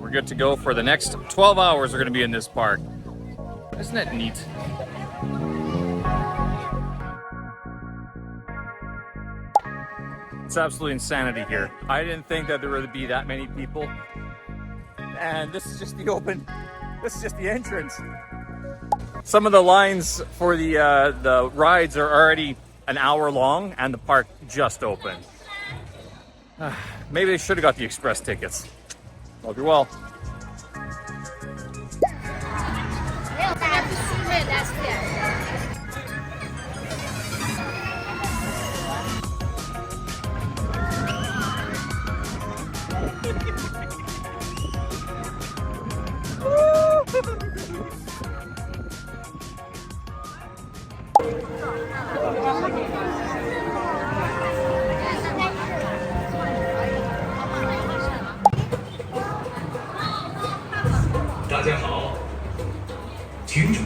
We're good to go for the next 12 hours. We're going to be in this park. Isn't that neat? It's absolute insanity here. I didn't think that there would be that many people. And this is just the entrance. Some of the lines for the rides are already an hour long and the park just opened. Maybe they should have got the express tickets. Hope you're well.大家好，听众，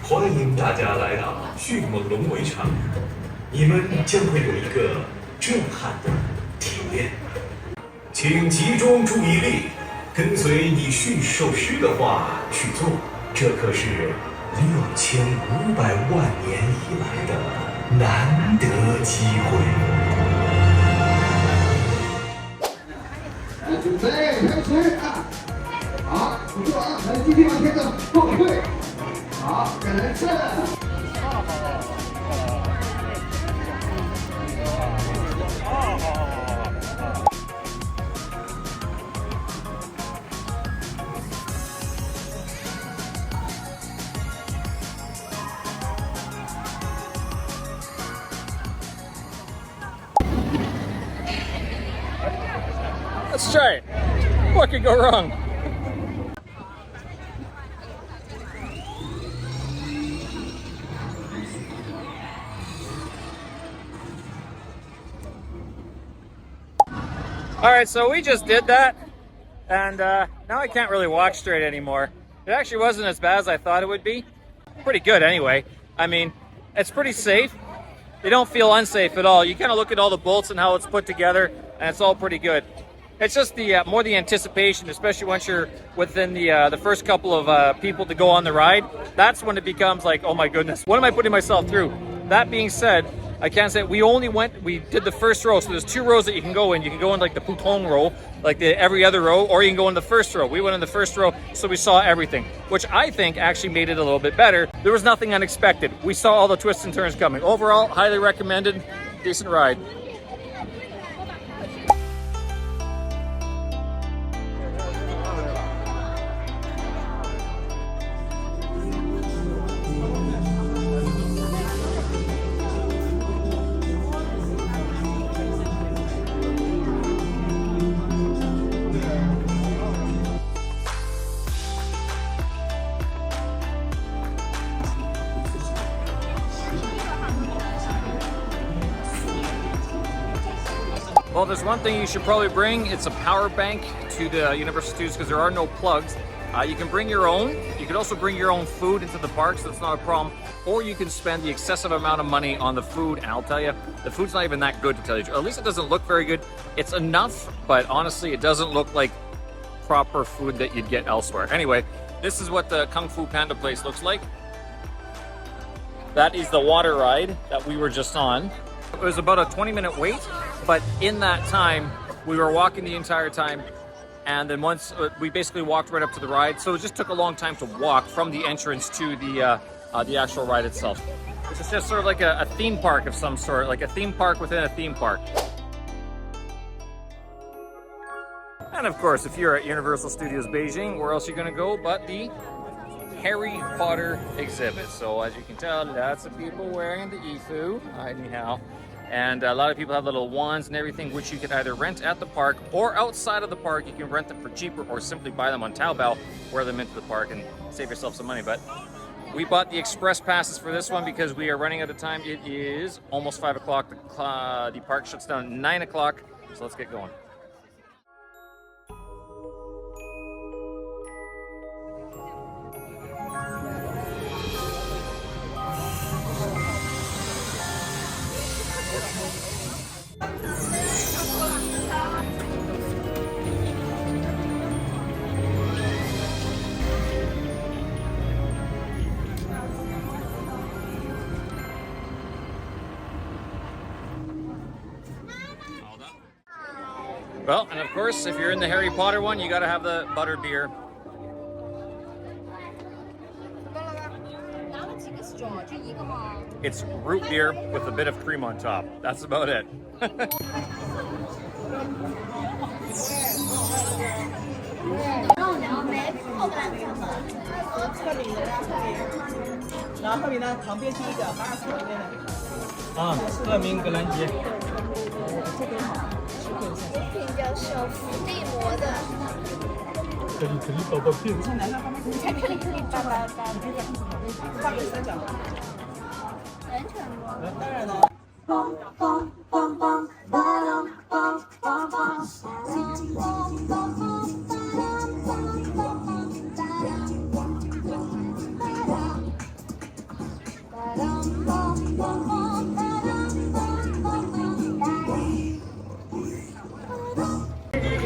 欢迎大家来到迅猛龙围场，你们将会有一个震撼的体验。请集中注意力，跟随你驯兽师的话去做，这可是6500万年以来的难得机会。准备开始啊！好，不错啊，来继续往前走，后退。好，再来1次。Let's try it. What could go wrong? All right, so we just did that, and now I can't really walk straight anymore. It actually wasn't as bad as I thought it would be. Pretty good anyway. I mean, it's pretty safe. You don't feel unsafe at all. You kind of look at all the bolts and how it's put together, and it's all pretty good. It's just the more the anticipation, especially once you're within the first couple of people to go on the ride. That's when it becomes like, oh my goodness, what am I putting myself through? That being said, I can't say we did the first row, so there's 2 rows that you can go in. You can go in like the Putong row, like every other row, or you can go in the first row. We went in the first row, so we saw everything, which I think actually made it a little bit better. There was nothing unexpected. We saw all the twists and turns coming. Overall, highly recommended, decent ride. Well, there's one thing you should probably bring. It's a power bank to the Universal Studios because there are no plugs. You can bring your own. You can also bring your own food into the park, so it's not a problem. Or you can spend the excessive amount of money on the food, and I'll tell you, the food's not even that good, to tell you the truth. At least it doesn't look very good. It's enough, but honestly, it doesn't look like proper food that you'd get elsewhere. Anyway, this is what the Fu Panda place looks like. That is the water ride that we were just on. It was about a 20-minute wait, but in that time, we were walking the entire time, and then once we basically walked right up to the ride, so it just took a long time to walk from the entrance to the actual ride itself. It's just sort of like a theme park of some sort, like a theme park within a theme park. And of course, if you're at Universal Studios Beijing, where else are you going to go but the Harry Potter exhibit? So as you can tell, lots of people wearing the Ifu, anyhow. And a lot of people have little wands and everything, which you can either rent at the park or outside of the park. You can rent them for cheaper or simply buy them on Taobao, wear them into the park and save yourself some money. But we bought the express passes for this one because we are running out of time. It is almost 5 o'clock. The park shuts down at 9 o'clock. So let's get going. Well, and of course, if you're in the Harry Potter one, you got to have the butter beer. It's root beer with a bit of cream on top. That's about it. 然后特别呢，旁边是一个巴士里面的。啊，乐明格兰杰。这瓶叫小伏地魔的。可里宝宝片。你才克里巴巴巴。上面三角。完全吗？当然了。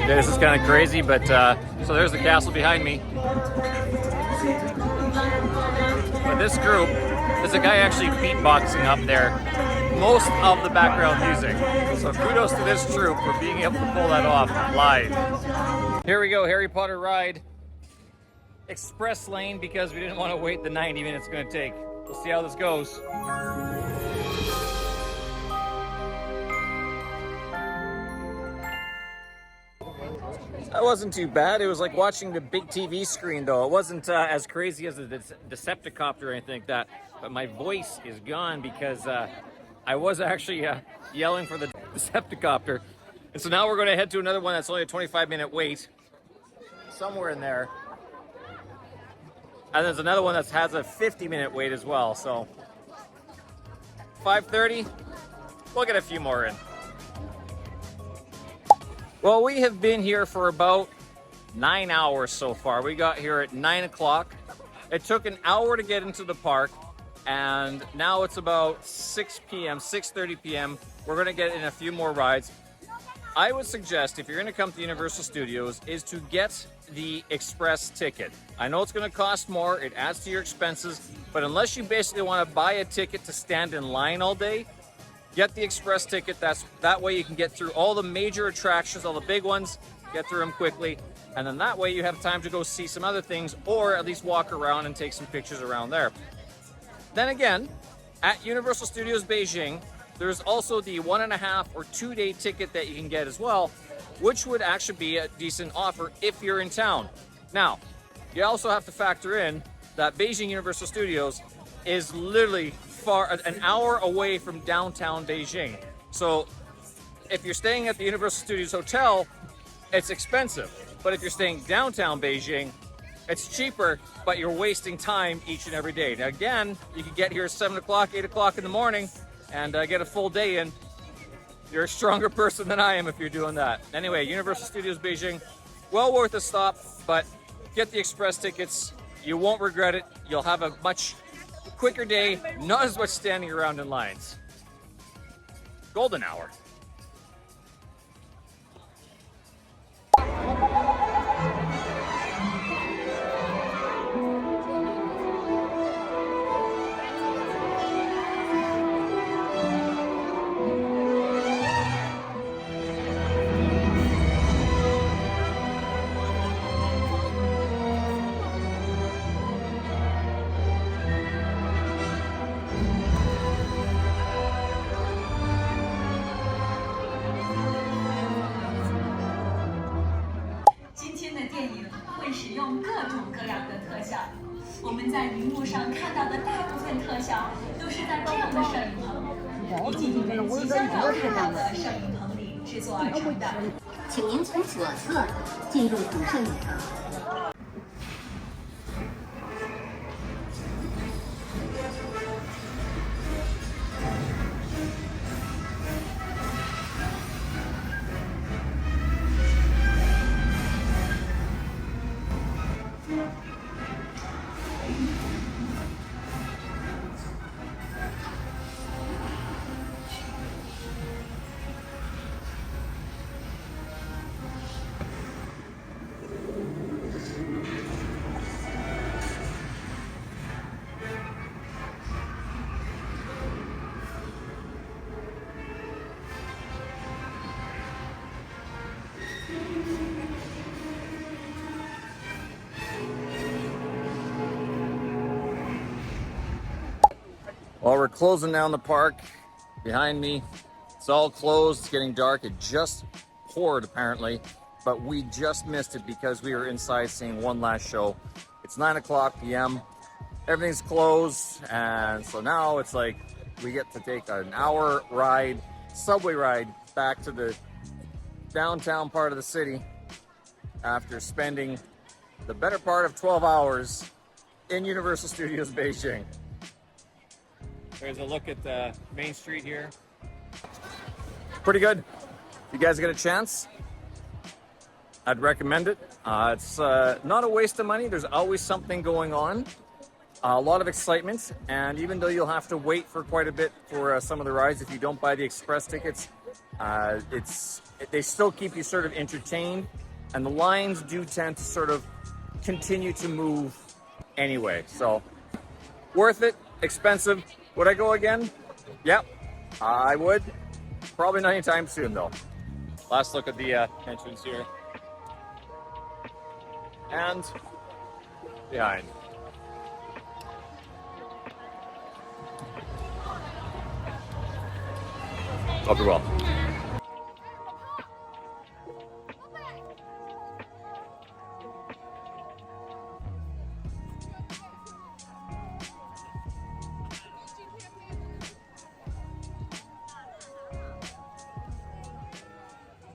This is kind of crazy, but so there's the castle behind me. But this group, there's a guy actually beatboxing up there most of the background music. So kudos to this troupe for being able to pull that off live. Here we go, Harry Potter ride. Express lane because we didn't want to wait the 90 minutes it's going to take. We'll see how this goes. That wasn't too bad. It was like watching the big TV screen, though. It wasn't as crazy as the Decepticopter or anything like that. But my voice is gone because I was actually yelling for the Decepticopter. And so now we're going to head to another one that's only a 25-minute wait. Somewhere in there. And there's another one that has a 50-minute wait as well. So 5:30, we'll get a few more in. Well, we have been here for about 9 hours so far. We got here at 9 o'clock. It took an hour to get into the park, and now it's about 6 p.m., 6:30 p.m. We're gonna get in a few more rides. I would suggest, if you're gonna come to Universal Studios, is to get the express ticket. I know it's gonna cost more, it adds to your expenses, but unless you basically wanna buy a ticket to stand in line all day, get the express ticket. That way you can get through all the major attractions, all the big ones, get through them quickly, and then that way you have time to go see some other things or at least walk around and take some pictures around there. Then again, at Universal Studios Beijing, there's also the 1.5 or 2 day ticket that you can get as well, which would actually be a decent offer if you're in town. Now, you also have to factor in that Beijing Universal Studios is literally an hour away from downtown Beijing. So if you're staying at the Universal Studios Hotel, it's expensive. But if you're staying downtown Beijing, it's cheaper, but you're wasting time each and every day. Now again, you can get here at 7 o'clock, 8 o'clock in the morning and get a full day in. You're a stronger person than I am if you're doing that. Anyway, Universal Studios Beijing, well worth a stop, but get the express tickets. You won't regret it. You'll have a much quicker day, not as much standing around in lines. Golden hour.请您从左侧进入主摄影棚。Well, we're closing down the park behind me. It's all closed. It's getting dark. It just poured apparently, but we just missed it because we were inside seeing one last show. It's 9:00 p.m. Everything's closed, and so now it's like we get to take an hour ride, subway ride, back to the downtown part of the city after spending the better part of 12 hours in Universal Studios Beijing. There's a look at the main street here. Pretty good. If you guys get a chance, I'd recommend it. It's not a waste of money. There's always something going on. A lot of excitement, and even though you'll have to wait for quite a bit for some of the rides, if you don't buy the express tickets, they still keep you sort of entertained, and the lines do tend to sort of continue to move anyway. So worth it, expensive. Would I go again? Yep, I would. Probably not anytime soon though. Last look at the entrance here. And behind. Hope you're well.